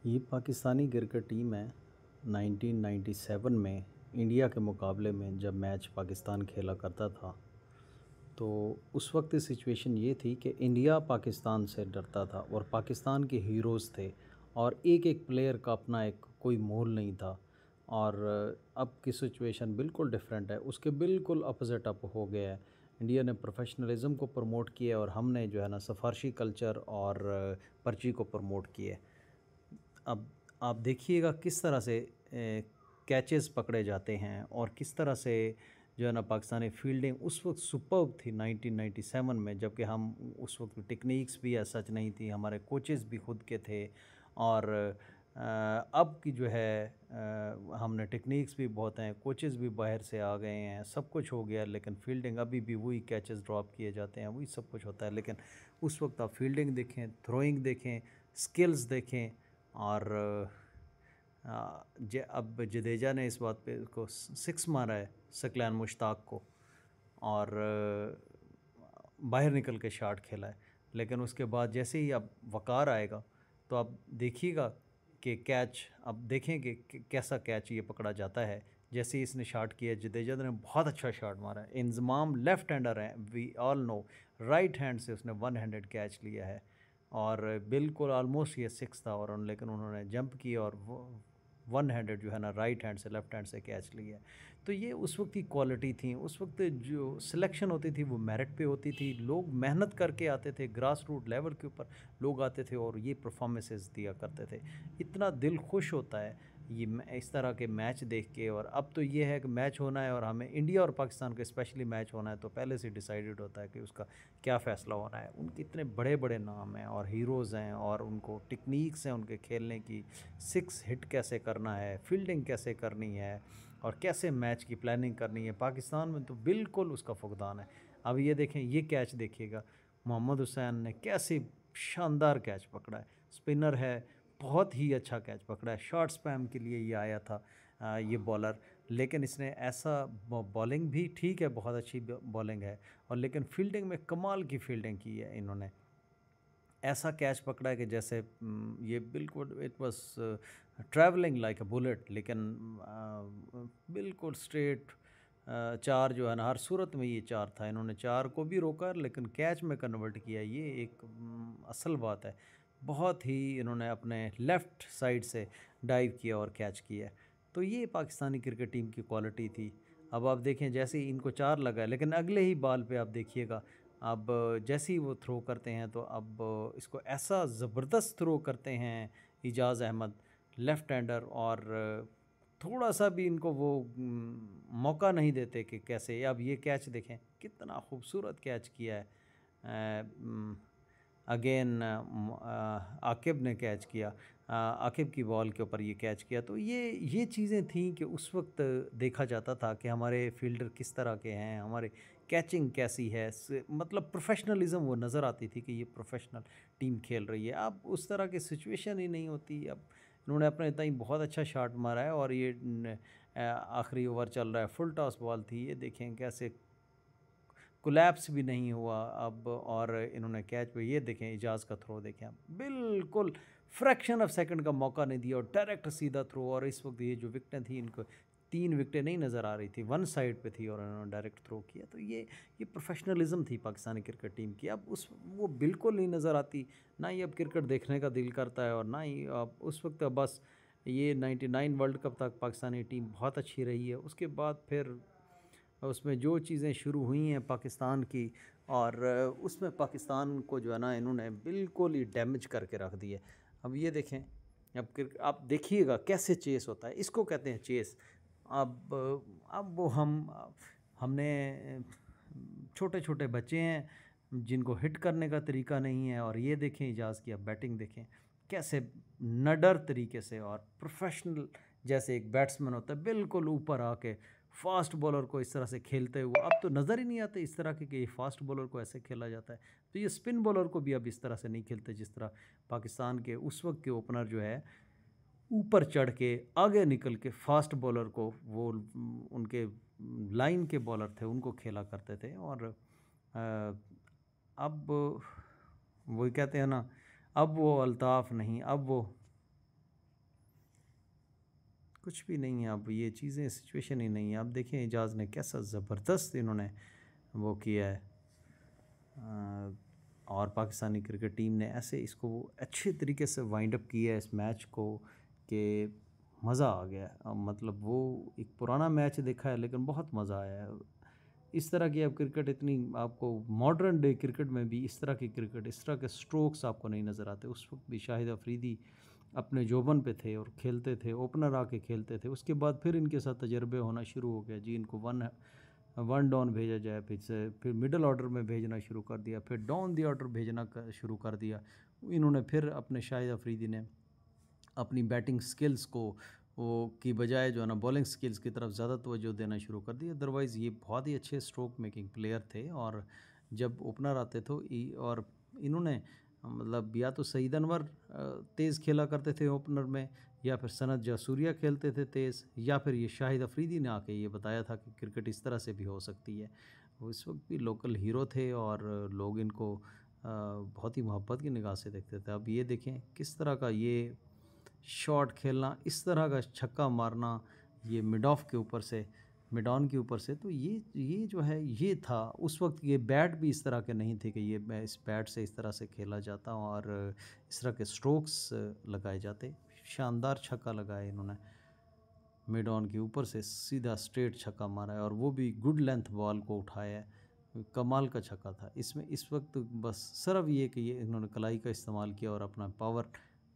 ये Pakistani cricket team है। 1997 में इंडिया के मुकाबले में जब मैच पाकिस्तान खेला करता था, तो उस वक्त सिचुएशन ये थी कि इंडिया पाकिस्तान से डरता था और पाकिस्तान के हीरोज़ थे और एक एक प्लेयर का अपना एक कोई मोल नहीं था। और अब की सिचुएशन बिल्कुल डिफरेंट है, उसके बिल्कुल अपोजिट अब हो गया है। इंडिया ने प्रोफेशनलिज्म को प्रमोट किया और हमने जो है ना सिफारशी कल्चर और पर्ची को प्रमोट किया है। अब आप देखिएगा किस तरह से कैचेस पकड़े जाते हैं और किस तरह से जो है ना पाकिस्तानी फील्डिंग उस वक्त सुपर्ब थी 1997 में, जबकि हम उस वक्त टेक्निक्स भी ऐसा सच नहीं थी, हमारे कोचेस भी खुद के थे। और अब की जो है हमने टेक्निक्स भी बहुत हैं, कोचेस भी बाहर से आ गए हैं, सब कुछ हो गया, लेकिन फील्डिंग अभी भी वही कैचेस ड्रॉप किए जाते हैं, वही सब कुछ होता है। लेकिन उस वक्त आप फील्डिंग देखें, थ्रोइंग देखें, स्किल्स देखें। और अब जडेजा ने इस बात पे उसको सिक्स मारा है सकलैन मुश्ताक को, और बाहर निकल के शॉट खेला है। लेकिन उसके बाद जैसे ही अब वकार आएगा तो आप देखिएगा कि कैच, अब देखें कि कैसा कैच ये पकड़ा जाता है। जैसे ही इसने शॉट किया, जडेजा ने बहुत अच्छा शॉट मारा है। इंजमाम लेफ़्ट हैंडर है, we all know, right hand से उसने वन हैंडेड कैच लिया है और बिल्कुल ऑलमोस्ट ये सिक्स था, और लेकिन उन्होंने जंप किया और वन हैंडेड जो है ना राइट हैंड से लेफ़्ट हैंड से कैच लिया। तो ये उस वक्त की क्वालिटी थी। उस वक्त जो सिलेक्शन होती थी वो मेरिट पे होती थी, लोग मेहनत करके आते थे, ग्रास रूट लेवल के ऊपर लोग आते थे और ये परफॉर्मेंसेस दिया करते थे। इतना दिल खुश होता है ये इस तरह के मैच देख के। और अब तो ये है कि मैच होना है और हमें इंडिया और पाकिस्तान का स्पेशली मैच होना है तो पहले से डिसाइडेड होता है कि उसका क्या फ़ैसला होना है। उनके इतने बड़े बड़े नाम हैं और हीरोज़ हैं और उनको टेक्निक्स हैं उनके खेलने की, सिक्स हिट कैसे करना है, फील्डिंग कैसे करनी है और कैसे मैच की प्लानिंग करनी है। पाकिस्तान में तो बिल्कुल उसका फुकदान है। अब ये देखें, ये कैच देखिएगा, मोहम्मद हुसैन ने कैसे शानदार कैच पकड़ा है। स्पिनर है, बहुत ही अच्छा कैच पकड़ा है। शॉर्ट स्पैम के लिए ये आया था ये बॉलर, लेकिन इसने ऐसा बॉलिंग भी ठीक है, बहुत अच्छी बॉलिंग है, और लेकिन फील्डिंग में कमाल की फील्डिंग की है इन्होंने। ऐसा कैच पकड़ा है कि जैसे ये बिल्कुल it was travelling like a bullet, लेकिन बिल्कुल स्ट्रेट चार जो है ना, हर सूरत में ये चार था। इन्होंने चार को भी रोका लेकिन कैच में कन्वर्ट किया, ये एक असल बात है। बहुत ही इन्होंने अपने लेफ़्ट साइड से डाइव किया और कैच किया। तो ये पाकिस्तानी क्रिकेट टीम की क्वालिटी थी। अब आप देखें, जैसे ही इनको चार लगा है, लेकिन अगले ही बॉल पे आप देखिएगा, अब जैसे ही वो थ्रो करते हैं तो अब इसको ऐसा ज़बरदस्त थ्रो करते हैं इजाज़ अहमद, लेफ़्ट हैंडर, और थोड़ा सा भी इनको वो मौका नहीं देते कि कैसे। अब ये कैच देखें, कितना खूबसूरत कैच किया है। अगेन आकिब ने कैच किया, आकिब की बॉल के ऊपर ये कैच किया। तो ये चीज़ें थी कि उस वक्त देखा जाता था कि हमारे फील्डर किस तरह के हैं, हमारे कैचिंग कैसी है, मतलब प्रोफेशनलिज्म वो नज़र आती थी कि ये प्रोफेशनल टीम खेल रही है। अब उस तरह की सिचुएशन ही नहीं होती। अब इन्होंने अपने इतना ही बहुत अच्छा शॉट मारा है और ये आखिरी ओवर चल रहा है, फुल टॉस बॉल थी, ये देखें कैसे कोलैप्स भी नहीं हुआ अब। और इन्होंने कैच पे, ये देखें इजाज़ का थ्रो देखें आप, बिल्कुल फ्रैक्शन ऑफ सेकंड का मौका नहीं दिया और डायरेक्ट सीधा थ्रो। और इस वक्त ये जो विकटें थी, इनको तीन विकटें नहीं नज़र आ रही थी, वन साइड पे थी और उन्होंने डायरेक्ट थ्रो किया। तो ये प्रोफेशनलिज्म थी पाकिस्तानी क्रिकेट टीम की। अब उस वो बिल्कुल नहीं नज़र आती, ना ही अब क्रिकेट देखने का दिल करता है और ना ही अब उस वक्त बस ये 99 वर्ल्ड कप तक पाकिस्तानी टीम बहुत अच्छी रही है। उसके बाद फिर उसमें जो चीज़ें शुरू हुई हैं पाकिस्तान की, और उसमें पाकिस्तान को जो है ना इन्होंने बिल्कुल ही डैमेज करके रख दिया। अब ये देखें, अब आप देखिएगा कैसे चेस होता है, इसको कहते हैं चेस। अब वो हमने छोटे छोटे बच्चे हैं जिनको हिट करने का तरीका नहीं है, और ये देखें इजाज़ की अब बैटिंग देखें कैसे नडर तरीके से और प्रोफेशनल जैसे एक बैट्समैन होता है, बिल्कुल ऊपर आके फास्ट बॉलर को इस तरह से खेलते हुए। अब तो नज़र ही नहीं आते इस तरह के कि फास्ट बॉलर को ऐसे खेला जाता है। तो ये स्पिन बॉलर को भी अब इस तरह से नहीं खेलते जिस तरह पाकिस्तान के उस वक्त के ओपनर जो है ऊपर चढ़ के आगे निकल के फास्ट बॉलर को, वो उनके लाइन के बॉलर थे उनको खेला करते थे। और अब वही कहते हैं ना, अब वो अल्ताफ़ नहीं, अब वो कुछ भी नहीं है। अब ये चीज़ें सिचुएशन ही नहीं है। अब देखें एजाज़ ने कैसा ज़बरदस्त इन्होंने वो किया है, और पाकिस्तानी क्रिकेट टीम ने ऐसे इसको अच्छे तरीके से वाइंड अप किया है इस मैच को कि मज़ा आ गया। मतलब वो एक पुराना मैच देखा है लेकिन बहुत मज़ा आया है। इस तरह की अब क्रिकेट इतनी आपको मॉडर्न डे क्रिकेट में भी इस तरह की क्रिकेट, इस तरह के स्ट्रोक्स आपको नहीं नज़र आते। उस वक्त भी शाहिद अफरीदी अपने जोबन पे थे और खेलते थे, ओपनर आके खेलते थे। उसके बाद फिर इनके साथ तजर्बे होना शुरू हो गया जी, इनको वन डाउन भेजा जाए, फिर मिडल ऑर्डर में भेजना शुरू कर दिया, फिर डाउन दी ऑर्डर भेजना शुरू कर दिया। इन्होंने फिर अपने शाहिद अफरीदी ने अपनी बैटिंग स्किल्स को वो की बजाय जो है ना बॉलिंग स्किल्स की तरफ ज़्यादा तवज्जो देना शुरू कर दी। अदरवाइज़ ये बहुत ही अच्छे स्ट्रोक मेकिंग प्लेयर थे, और जब ओपनर आते थे और इन्होंने मतलब या तो सईद अनवर तेज़ खेला करते थे ओपनर में, या फिर सनत जासूरिया खेलते थे तेज़, या फिर ये शाहिद अफरीदी ने आके ये बताया था कि क्रिकेट इस तरह से भी हो सकती है। वो इस वक्त भी लोकल हीरो थे और लोग इनको बहुत ही मोहब्बत की निगाह से देखते थे। अब ये देखें किस तरह का ये शॉट खेलना, इस तरह का छक्का मारना, ये मिड ऑफ के ऊपर से, मिड ऑन के ऊपर से, तो ये जो है ये था उस वक्त। ये बैट भी इस तरह के नहीं थे कि ये इस बैट से इस तरह से खेला जाता और इस तरह के स्ट्रोक्स लगाए जाते। शानदार छक्का लगाया इन्होंने, मिड ऑन के ऊपर से सीधा स्ट्रेट छक्का मारा है, और वो भी गुड लेंथ बॉल को उठाया है। कमाल का छक्का था। इसमें इस वक्त बस सिर्फ ये कि ये इन्होंने कलाई का इस्तेमाल किया और अपना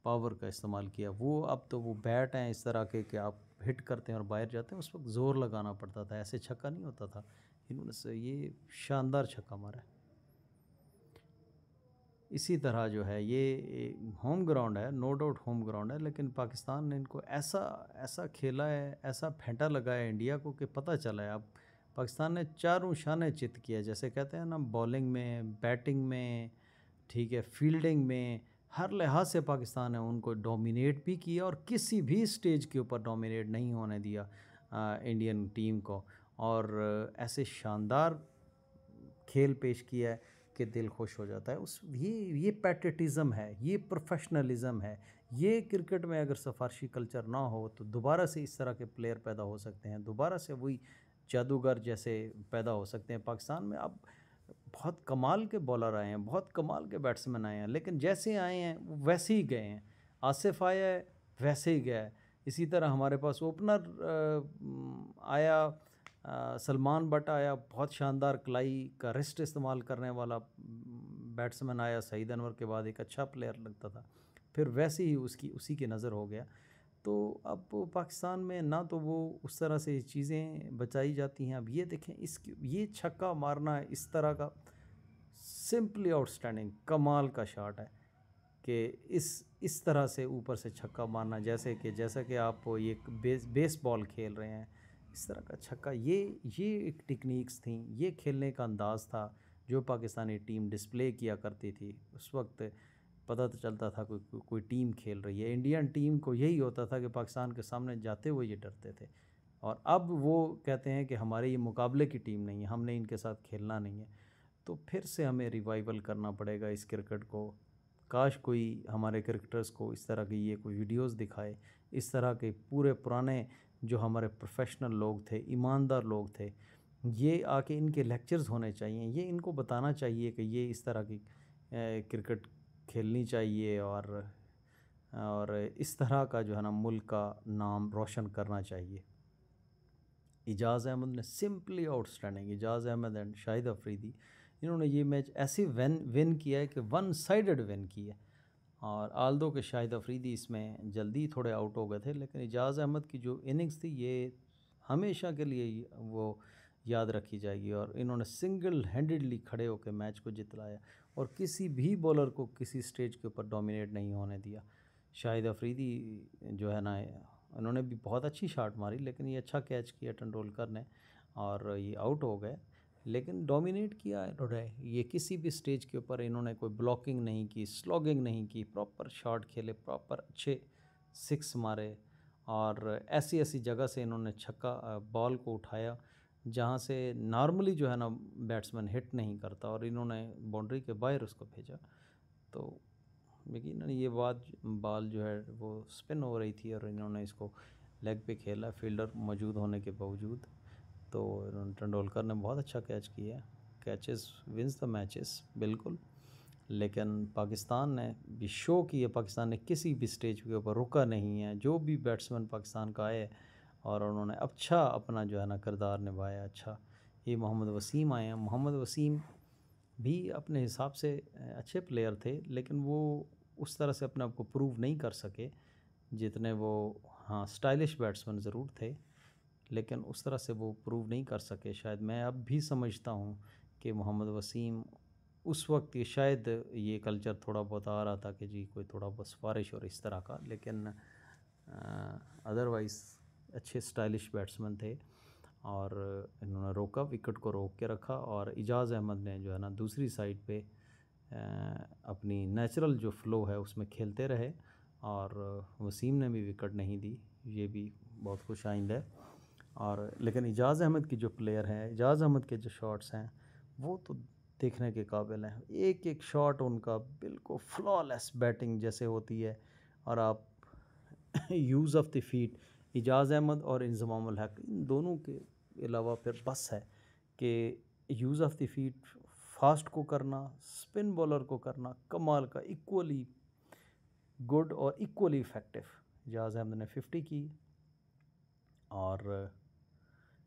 पावर का इस्तेमाल किया। वो अब तो वो बैट हैं इस तरह के कि आप हिट करते हैं और बाहर जाते हैं, उस वक्त ज़ोर लगाना पड़ता था, ऐसे छक्का नहीं होता था। इन्होंने से ये शानदार छक्का मारा है। इसी तरह जो है ये होम ग्राउंड है, नो डाउट होम ग्राउंड है, लेकिन पाकिस्तान ने इनको ऐसा ऐसा खेला है, ऐसा फेंटा लगाया है इंडिया को कि पता चला है अब पाकिस्तान ने चारों शाने चित किया, जैसे कहते हैं ना, बॉलिंग में, बैटिंग में, ठीक है, फील्डिंग में, हर लिहाज से पाकिस्तान ने उनको डोमिनेट भी किया और किसी भी स्टेज के ऊपर डोमिनेट नहीं होने दिया इंडियन टीम को। और ऐसे शानदार खेल पेश किया है कि दिल खुश हो जाता है। ये पैट्रियटिज़म है, ये प्रोफेशनलिज़म है। ये क्रिकेट में अगर सिफारशी कल्चर ना हो तो दोबारा से इस तरह के प्लेयर पैदा हो सकते हैं, दोबारा से वही जादूगर जैसे पैदा हो सकते हैं। पाकिस्तान में अब बहुत कमाल के बॉलर आए हैं, बहुत कमाल के बैट्समैन आए हैं, लेकिन जैसे आए हैं वो वैसे ही गए हैं। आसिफ आया है, वैसे ही गया है। इसी तरह हमारे पास ओपनर आया, सलमान बट आया, बहुत शानदार कलाई का रिस्ट इस्तेमाल करने वाला बैट्समैन आया। सईद अनवर के बाद एक अच्छा प्लेयर लगता था, फिर वैसे ही उसी की नज़र हो गया। तो अब पाकिस्तान में ना तो वो उस तरह से चीज़ें बचाई जाती हैं। अब ये देखें, ये छक्का मारना है इस तरह का, सिंपली आउटस्टैंडिंग, कमाल का शॉट है कि इस तरह से ऊपर से छक्का मारना, जैसा कि आप ये बेस बॉल खेल रहे हैं, इस तरह का छक्का। ये एक टेक्निक्स थी, ये खेलने का अंदाज़ था जो पाकिस्तानी टीम डिस्प्ले किया करती थी। उस वक्त पता तो चलता था कोई टीम खेल रही है। इंडियन टीम को यही होता था कि पाकिस्तान के सामने जाते हुए ये डरते थे, और अब वो कहते हैं कि हमारे ये मुकाबले की टीम नहीं है, हमने इनके साथ खेलना नहीं है। तो फिर से हमें रिवाइवल करना पड़ेगा इस क्रिकेट को। काश कोई हमारे क्रिकेटर्स को इस तरह की ये कोई वीडियोस दिखाए, इस तरह के पूरे पुराने जो हमारे प्रोफेशनल लोग थे, ईमानदार लोग थे, ये आके इनके लेक्चर्स होने चाहिए। ये इनको बताना चाहिए कि ये इस तरह की क्रिकेट खेलनी चाहिए, और इस तरह का जो है ना मुल्क का नाम रोशन करना चाहिए। एजाज़ अहमद ने simply outstanding, Ejaz Ahmed and Shahid Afridi, इन्होंने ये मैच ऐसे विन किया है कि वन साइडेड विन किया है। और आल्दो के शाहिद अफरीदी इसमें जल्दी थोड़े आउट हो गए थे, लेकिन एजाज़ अहमद की जो इनिंग्स थी ये हमेशा के लिए वो याद रखी जाएगी। और इन्होंने सिंगल हैंडेडली खड़े होकर मैच को जितलाया और किसी भी बॉलर को किसी स्टेज के ऊपर डोमिनेट नहीं होने दिया। शाहिद अफरीदी जो है ना, उन्होंने भी बहुत अच्छी शॉट मारी, लेकिन ये अच्छा कैच किया टेंडुलकर ने और ये आउट हो गए। लेकिन डोमिनेट किया इन्होंने, ये किसी भी स्टेज के ऊपर इन्होंने कोई ब्लॉकिंग नहीं की, स्लॉगिंग नहीं की, प्रॉपर शॉट खेले, प्रॉपर अच्छे सिक्स मारे, और ऐसी ऐसी जगह से इन्होंने छक्का बॉल को उठाया जहाँ से नॉर्मली जो है ना बैट्समैन हिट नहीं करता, और इन्होंने बाउंड्री के बाहर उसको भेजा। तो यकीनन ये बॉल जो है वो स्पिन हो रही थी और इन्होंने इसको लेग पे खेला फील्डर मौजूद होने के बावजूद। तो तेंदुलकर ने बहुत अच्छा कैच किया। कैचेस विंस द मैचेस बिल्कुल, लेकिन पाकिस्तान ने भी शो किया, पाकिस्तान ने किसी भी स्टेज के ऊपर रुका नहीं है। जो भी बैट्समैन पाकिस्तान का आए और उन्होंने अच्छा अपना जो है ना किरदार निभाया। अच्छा, ये मोहम्मद वसीम आए हैं। मोहम्मद वसीम भी अपने हिसाब से अच्छे प्लेयर थे, लेकिन वो उस तरह से अपने आप को प्रूव नहीं कर सके जितने वो, हाँ स्टाइलिश बैट्समैन ज़रूर थे, लेकिन उस तरह से वो प्रूव नहीं कर सके। शायद मैं अब भी समझता हूँ कि मोहम्मद वसीम उस वक्त, ये शायद ये कल्चर थोड़ा बहुत आ रहा था कि जी कोई थोड़ा बहुत सिफारिश और इस तरह का, लेकिन अदरवाइज़ अच्छे स्टाइलिश बैट्समैन थे। और इन्होंने रोका, विकेट को रोक के रखा, और इजाज़ अहमद ने जो है ना दूसरी साइड पे अपनी नेचुरल जो फ़्लो है उसमें खेलते रहे, और वसीम ने भी विकेट नहीं दी। ये भी बहुत खुश आइंद है। और लेकिन इजाज़ अहमद की जो प्लेयर हैं, इजाज़ अहमद के जो शॉट्स हैं वो तो देखने के काबिल हैं। एक एक शॉट उनका बिल्कुल फ्लॉलेस बैटिंग जैसे होती है। और आप use of the feet, Ijaz Ahmed और इंज़माम उल हक, इन दोनों के अलावा फिर बस है कि use of the feet fast को करना, स्पिन बॉलर को करना कमाल का, इक्वली गुड और इक्वली इफ़ेक्टिव। इजाज़ अहमद ने 50 की, और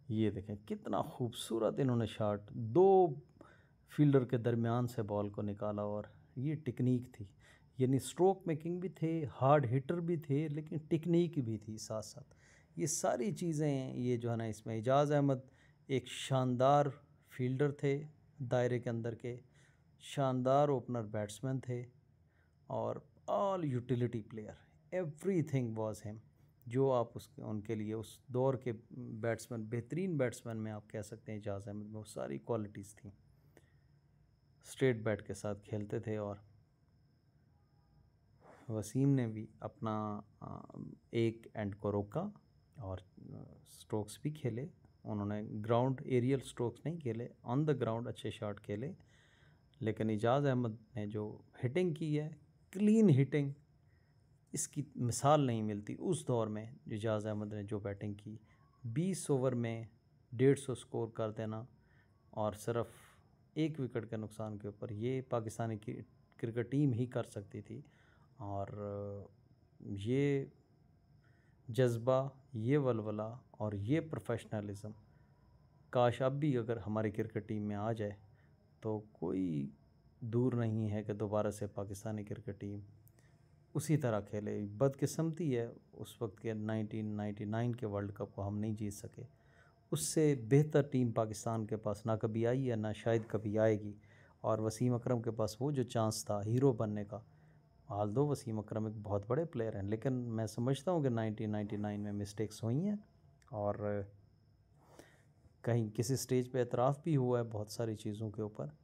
ये देखें कितना खूबसूरत इन्होंने शॉट, दो फील्डर के दरमियान से बॉल को निकाला। और ये टेक्निक थी, यानी स्ट्रोक मेकिंग भी थे, हार्ड हिटर भी थे, लेकिन टेक्निक भी थी साथ साथ। ये सारी चीज़ें ये जो है ना इसमें, इजाज़ अहमद एक शानदार फील्डर थे, दायरे के अंदर के शानदार ओपनर बैट्समैन थे, और all utility player, everything was him. जो आप उसके उनके लिए उस दौर के बैट्समैन, बेहतरीन बैट्समैन में आप कह सकते हैं इजाज़ अहमद में वो सारी क्वालिटीज़ थी। स्ट्रेट बैट के साथ खेलते थे। और वसीम ने भी अपना एक एंड को रोका और स्ट्रोक्स भी खेले। उन्होंने ग्राउंड एरियल स्ट्रोक्स नहीं खेले, ऑन द ग्राउंड अच्छे शॉट खेले। लेकिन इजाज़ अहमद ने जो हिटिंग की है, क्लीन हिटिंग, इसकी मिसाल नहीं मिलती उस दौर में। इजाज़ अहमद ने जो बैटिंग की, 20 ओवर में 150 स्कोर कर देना और सिर्फ एक विकेट के नुकसान के ऊपर, ये पाकिस्तानी की क्रिकेट टीम ही कर सकती थी। और ये जज्बा, ये वलवला और ये प्रोफेशनलिज्म काश अब भी अगर हमारी क्रिकेट टीम में आ जाए तो कोई दूर नहीं है कि दोबारा से पाकिस्तानी क्रिकेट टीम उसी तरह खेले। बदकिस्मती है उस वक्त के 1999 के वर्ल्ड कप को हम नहीं जीत सके। उससे बेहतर टीम पाकिस्तान के पास ना कभी आई है, ना शायद कभी आएगी। और वसीम अकरम के पास वो जो चांस था हीरो बनने का, हाल दो वसीम अकरम एक बहुत बड़े प्लेयर हैं, लेकिन मैं समझता हूँ कि 1999 में मिस्टेक्स हुई हैं, और कहीं किसी स्टेज पे एतराफ़ भी हुआ है बहुत सारी चीज़ों के ऊपर,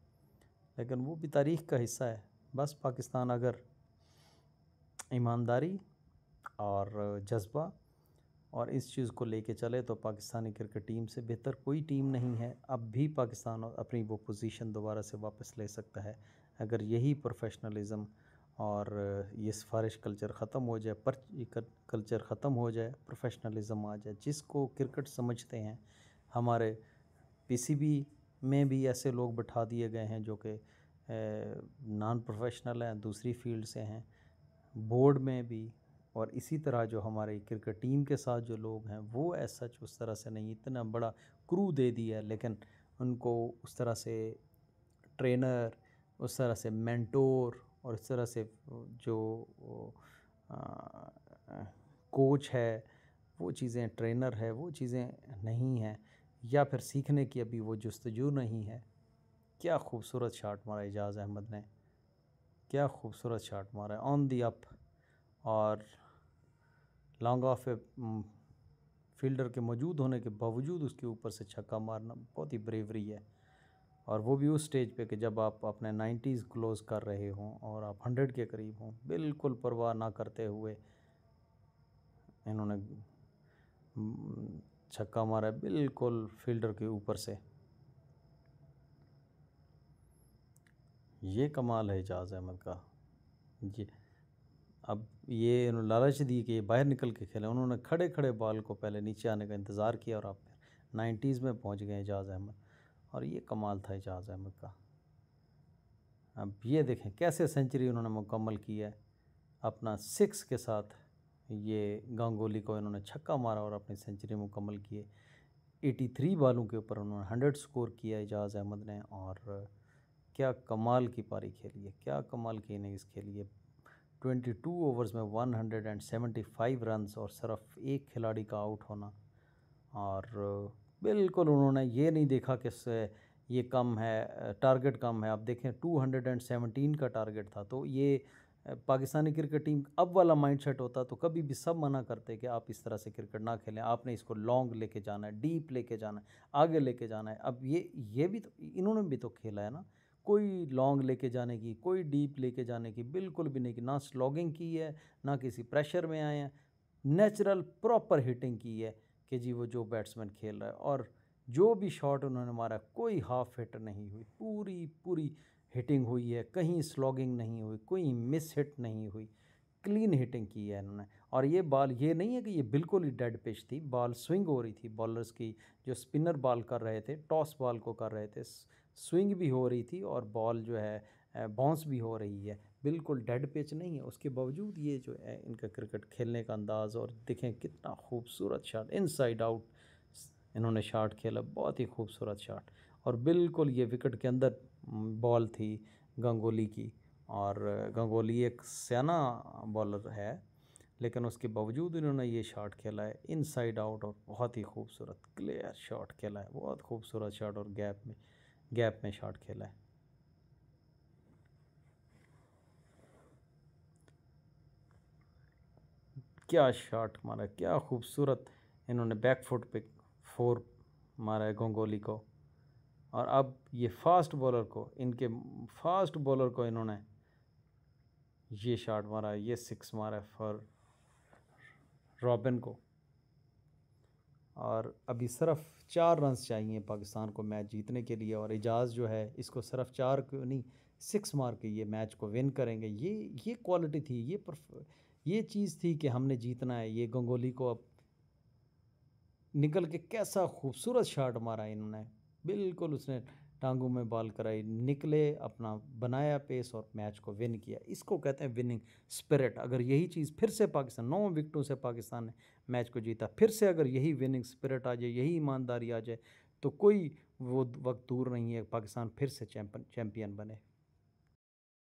लेकिन वो भी तारीख़ का हिस्सा है। बस पाकिस्तान अगर ईमानदारी और जज्बा और इस चीज़ को लेके चले तो पाकिस्तानी क्रिकेट टीम से बेहतर कोई टीम नहीं है। अब भी पाकिस्तान अपनी वो पोजीशन दोबारा से वापस ले सकता है अगर यही प्रोफेशनलिज्म और ये सिफारिश कल्चर ख़त्म हो जाए, पर कल्चर ख़त्म हो जाए, प्रोफेशनलिज्म आ जाए। जिसको क्रिकेट समझते हैं, हमारे पीसीबी में भी ऐसे लोग बिठा दिए गए हैं जो कि नॉन प्रोफेशनल हैं, दूसरी फील्ड से हैं, बोर्ड में भी। और इसी तरह जो हमारी क्रिकेट टीम के साथ जो लोग हैं वो ऐसा उस तरह से नहीं, इतना बड़ा क्रू दे दिया है, लेकिन उनको उस तरह से ट्रेनर, उस तरह से मेंटोर और इस तरह से जो कोच है, वो चीज़ें, ट्रेनर है, वो चीज़ें नहीं हैं, या फिर सीखने की अभी वो जुस्तजू नहीं है। क्या खूबसूरत शॉट मारा इजाज़ अहमद ने, क्या खूबसूरत शॉट मारा ऑन दी अप, और लॉन्ग ऑफ ए फील्डर के मौजूद होने के बावजूद उसके ऊपर से छक्का मारना बहुत ही ब्रेवरी है। और वो भी उस स्टेज पे कि जब आप अपने 90s क्लोज़ कर रहे हों और आप 100 के करीब हों, बिल्कुल परवाह ना करते हुए इन्होंने छक्का मारा बिल्कुल फील्डर के ऊपर से। ये कमाल है इजाज़ अहमद का। ये अब ये इन्होंने लालच दी कि ये बाहर निकल के खेले, उन्होंने खड़े खड़े बॉल को पहले नीचे आने का इंतज़ार किया और अब फिर 90s में पहुंच गए एजाज़ अहमद। और ये कमाल था एजाज़ अहमद का। अब ये देखें कैसे सेंचुरी उन्होंने मुकम्मल की है अपना 6 के साथ। ये गांगुली को इन्होंने छक्का मारा और अपनी सेंचुरी मुकम्मल की है। 83 बॉलों के ऊपर उन्होंने 100 स्कोर किया एजाज़ अहमद ने। और क्या कमाल की पारी खेली है, क्या कमाल की इनिंग्स खेली है। 22 ओवर्स में 175 रन्स और सिर्फ एक खिलाड़ी का आउट होना। और बिल्कुल उन्होंने ये नहीं देखा कि ये कम है, टारगेट कम है। अब देखें 217 का टारगेट था, तो ये पाकिस्तानी क्रिकेट टीम अब वाला माइंडसेट होता तो कभी भी सब मना करते कि आप इस तरह से क्रिकेट ना खेलें, आपने इसको लॉन्ग लेके जाना है, डीप लेके जाना है, आगे लेके जाना है। अब ये भी तो इन्होंने भी तो खेला है ना, कोई लॉन्ग लेके जाने की, कोई डीप लेके जाने की बिल्कुल भी नहीं की, ना स्लॉगिंग की है, ना किसी प्रेशर में आए हैं, नेचुरल प्रॉपर हिटिंग की है कि जी वो जो बैट्समैन खेल रहा है। और जो भी शॉट उन्होंने मारा कोई हाफ हिट नहीं हुई, पूरी पूरी हिटिंग हुई है, कहीं स्लॉगिंग नहीं हुई, कोई मिस हिट नहीं हुई, क्लीन हिटिंग की है इन्होंने। और ये बॉल ये नहीं है कि ये बिल्कुल ही डेड पिच थी, बॉल स्विंग हो रही थी बॉलर्स की, जो स्पिनर बॉल कर रहे थे, टॉस बॉल को कर रहे थे, स्विंग भी हो रही थी और बॉल जो है बाउंस भी हो रही है, बिल्कुल डेड पिच नहीं है। उसके बावजूद ये जो है इनका क्रिकेट खेलने का अंदाज़, और देखें कितना खूबसूरत शॉट, इनसाइड आउट इन्होंने शॉट खेला, बहुत ही खूबसूरत शॉट। और बिल्कुल ये विकेट के अंदर बॉल थी गांगुली की। और गांगुली एक सियाना बॉलर है, लेकिन उसके बावजूद इन्होंने ये शॉट खेला है इनसाइड आउट, और बहुत ही खूबसूरत क्लियर शॉट खेला है, बहुत खूबसूरत शॉट, और गैप में शॉट खेला है। क्या शॉट मारा, क्या खूबसूरत इन्होंने बैक फुट पे 4 मारा है गांगुली को। और अब ये फास्ट बॉलर को इन्होंने ये शॉट मारा है, ये 6 मारा है फॉर रॉबिन को। और अभी सिर्फ 4 रन्स चाहिए पाकिस्तान को मैच जीतने के लिए, और एजाज़ जो है इसको सिर्फ 4 क्यों नहीं 6 मार के ये मैच को विन करेंगे। ये क्वालिटी थी, ये चीज़ थी कि हमने जीतना है। ये गांगुली को अब निकल के कैसा खूबसूरत शॉट मारा इन्होंने, बिल्कुल उसने टांगों में बॉल कराई, निकले, अपना बनाया पेस और मैच को विन किया। इसको कहते हैं विनिंग स्पिरिट। अगर यही चीज़ फिर से पाकिस्तान 9 विकेटों से पाकिस्तान ने मैच को जीता, फिर से अगर यही विनिंग स्पिरिट आ जाए, यही ईमानदारी आ जाए, तो कोई वो वक्त दूर नहीं है पाकिस्तान फिर से चैम्पियन बने।